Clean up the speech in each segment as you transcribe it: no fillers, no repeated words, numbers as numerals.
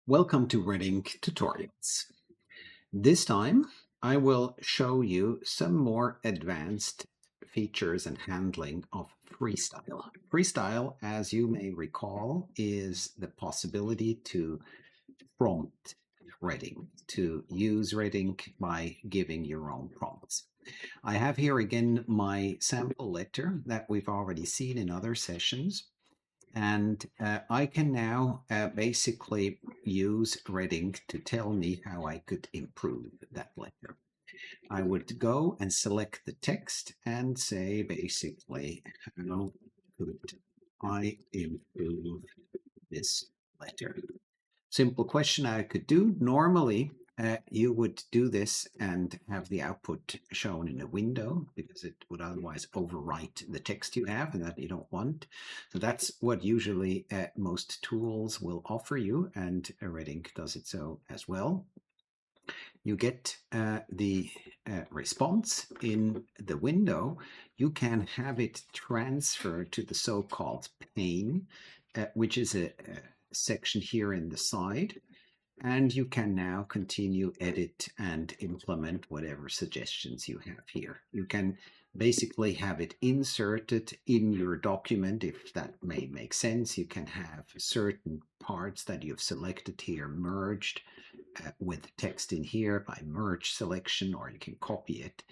Welcome to Redink Tutorials. This time I will show you some more advanced features and handling of Freestyle. Freestyle, as you may recall, is the possibility to prompt Redink, to use Redink by giving your own prompts. I have here again my sample letter that we've already seen in other sessions. And I can now basically use redink to tell me how I could improve that letter. I would go and select the text and say basically, how could I improve this letter? Simple question I could do. Normally, you would do this and have the output shown in a window because it would otherwise overwrite the text you have and that you don't want. So that's what usually most tools will offer you, and redink does it so as well. You get the response in the window. You can have it transferred to the so-called pane, which is a section here in the side. And you can now continue, edit, and implement whatever suggestions you have here. You can basically have it inserted in your document if that may make sense. You can have certain parts that you've selected here merged with text in here by merge selection, or you can copy it.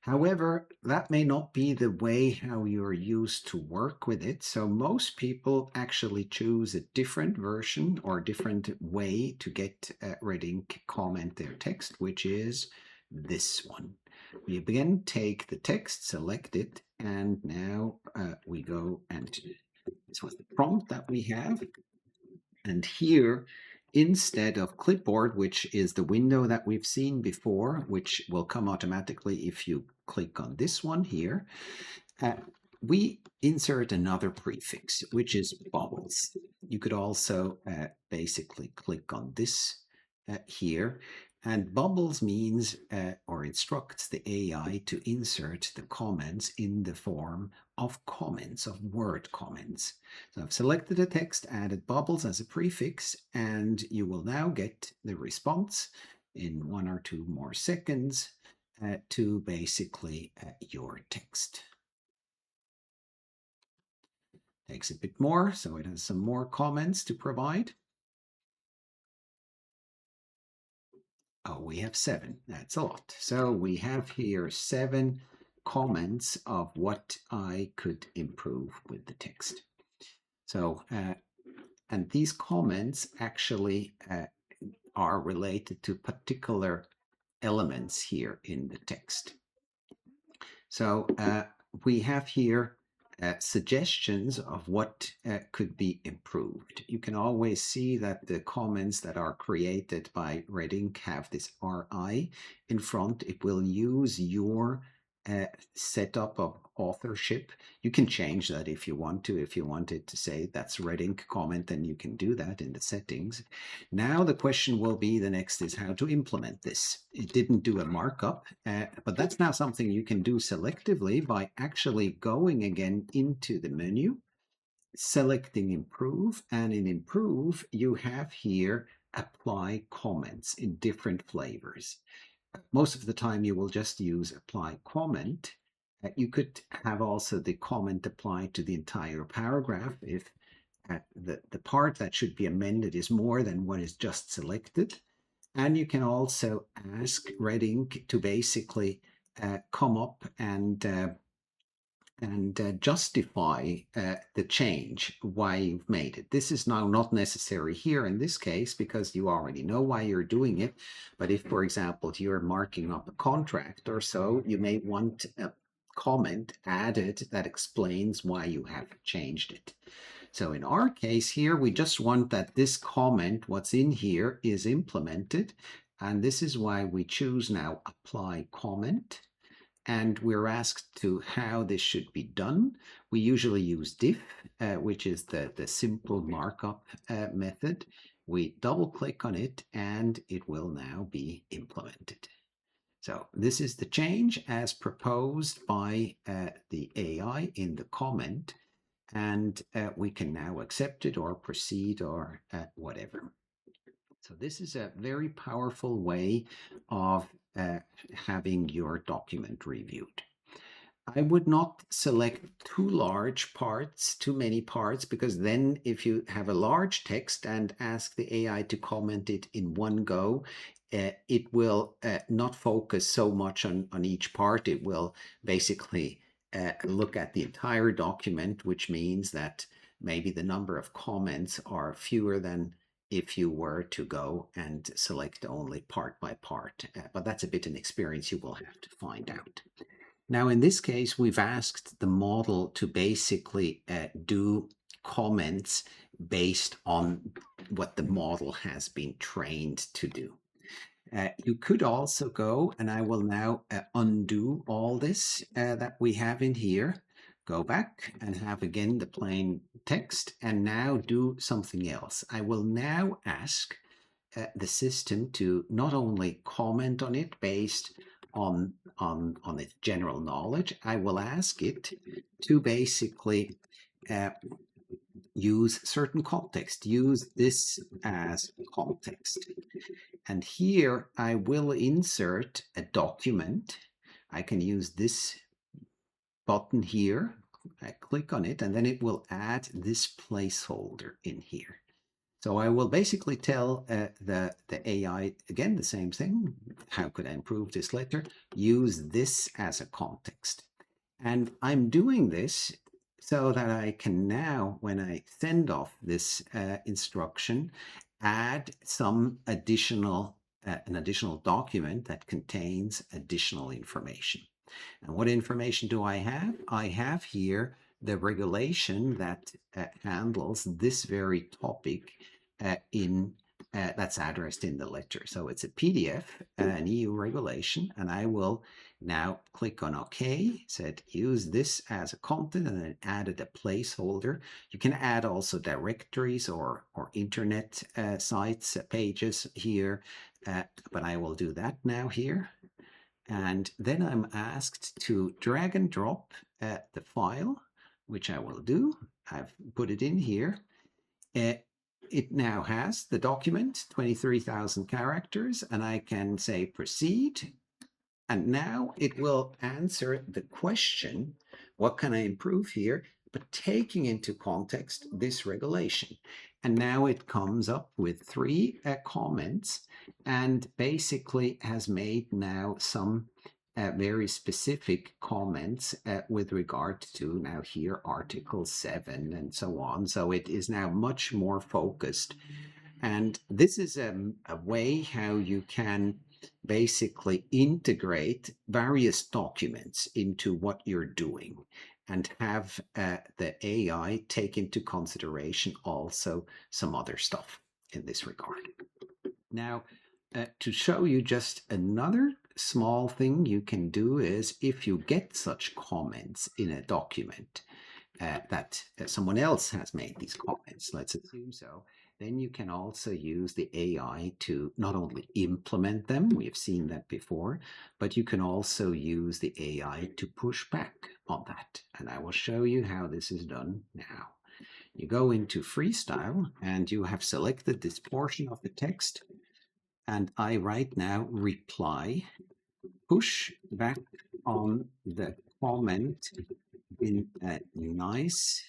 However, that may not be the way how you're used to work with it. So most people actually choose a different version or different way to get redink comment their text, which is this one. We again take the text, select it, and now we go and this was the prompt that we have. And here, instead of clipboard, which is the window that we've seen before, which will come automatically if you click on this one here, we insert another prefix, which is bubbles. You could also basically click on this here. And bubbles means or instructs the AI to insert the comments in the form of comments, of word comments. So I've selected a text, added bubbles as a prefix, and you will now get the response in 1 or 2 more seconds to basically your text. Takes a bit more, so it has some more comments to provide. Oh, we have 7. That's a lot. So we have here 7 comments of what I could improve with the text. So, and these comments actually are related to particular elements here in the text. So we have here suggestions of what could be improved. You can always see that the comments that are created by redink have this RI in front. It will use your setup of authorship. You can change that if you want to. If you wanted to say that's redink comment, then you can do that in the settings. Now the question will be, the next is how to implement this. It didn't do a markup, but that's now something you can do selectively by actually going again into the menu, selecting improve, and in improve you have here apply comments in different flavors. Most of the time you will just use apply comment. You could have also the comment applied to the entire paragraph if the part that should be amended is more than what is just selected. And you can also ask redink to basically come up and justify the change, why you've made it. This is now not necessary here in this case because you already know why you're doing it. But if, for example, you're marking up a contract or so, you may want a comment added that explains why you have changed it. So in our case here, we just want that this comment, what's in here, is implemented. And this is why we choose now apply comment. And we're asked to how this should be done. We usually use diff, which is the simple markup method. We double click on it and it will now be implemented. So this is the change as proposed by the AI in the comment, and we can now accept it or proceed or whatever. So this is a very powerful way of having your document reviewed. I would not select too large parts, too many parts, because then if you have a large text and ask the AI to comment it in one go, it will not focus so much on each part. It will basically look at the entire document, which means that maybe the number of comments are fewer than if you were to go and select only part by part. But that's a bit an experience you will have to find out. Now, in this case, we've asked the model to basically do comments based on what the model has been trained to do. You could also go, and I will now undo all this that we have in here, go back and have again the plain text, and now do something else. I will now ask the system to not only comment on it based on its general knowledge. I will ask it to basically use certain context, use this as context. And here I will insert a document. I can use this button here. I click on it, and then it will add this placeholder in here. So I will basically tell the AI, again, the same thing. How could I improve this letter? Use this as a context. And I'm doing this so that I can now, when I send off this instruction, add some additional, an additional document that contains additional information. And what information do I have? I have here the regulation that handles this very topic that's addressed in the letter. So it's a PDF, an EU regulation, and I will now click on OK, said use this as a content, and then added a placeholder. You can add also directories or internet sites, pages here, but I will do that now here. And then I'm asked to drag and drop the file, which I will do. I've put it in here. It now has the document, 23,000 characters, and I can say proceed. And now it will answer the question, what can I improve here? But taking into context this regulation. And now it comes up with 3 comments and basically has made now some very specific comments with regard to now here Article 7 and so on. So it is now much more focused. And this is a way how you can basically integrate various documents into what you're doing and have the AI take into consideration also some other stuff in this regard. Now, to show you just another small thing you can do is if you get such comments in a document that someone else has made these comments, let's assume so, then you can also use the AI to not only implement them, we have seen that before, but you can also use the AI to push back on that. And I will show you how this is done now. You go into Freestyle and you have selected this portion of the text, and I right now reply, push back on the comment in a nice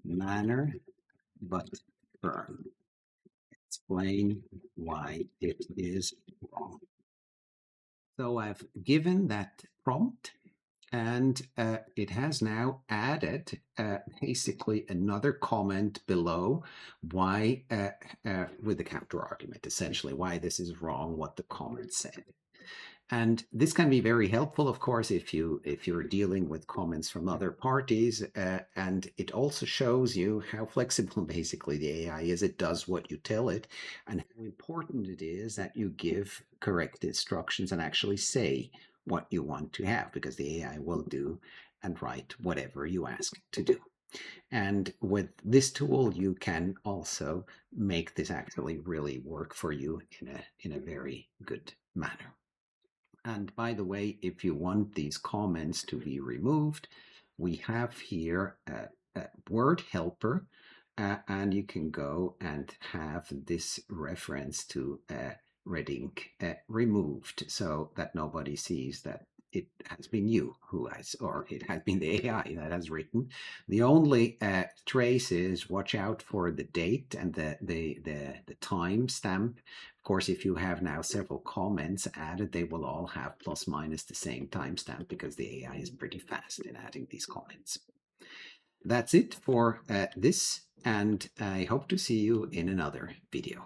manner, but firm. Explain why it is wrong. So I've given that prompt, and it has now added basically another comment below why, with the counter argument, essentially why this is wrong, what the comment said. And this can be very helpful, of course, if you're dealing with comments from other parties. And it also shows you how flexible basically the AI is. It does what you tell it, and how important it is that you give correct instructions and actually say what you want to have, because the AI will do and write whatever you ask it to do. And with this tool, you can also make this actually really work for you in a very good manner. And by the way, if you want these comments to be removed, we have here a word helper and you can go and have this reference to redink removed so that nobody sees that it has been you who has, or it has been the AI that has written. The only trace is watch out for the date and the time stamp. Of course, if you have now several comments added, they will all have plus minus the same timestamp because the AI is pretty fast in adding these comments. That's it for this, and I hope to see you in another video.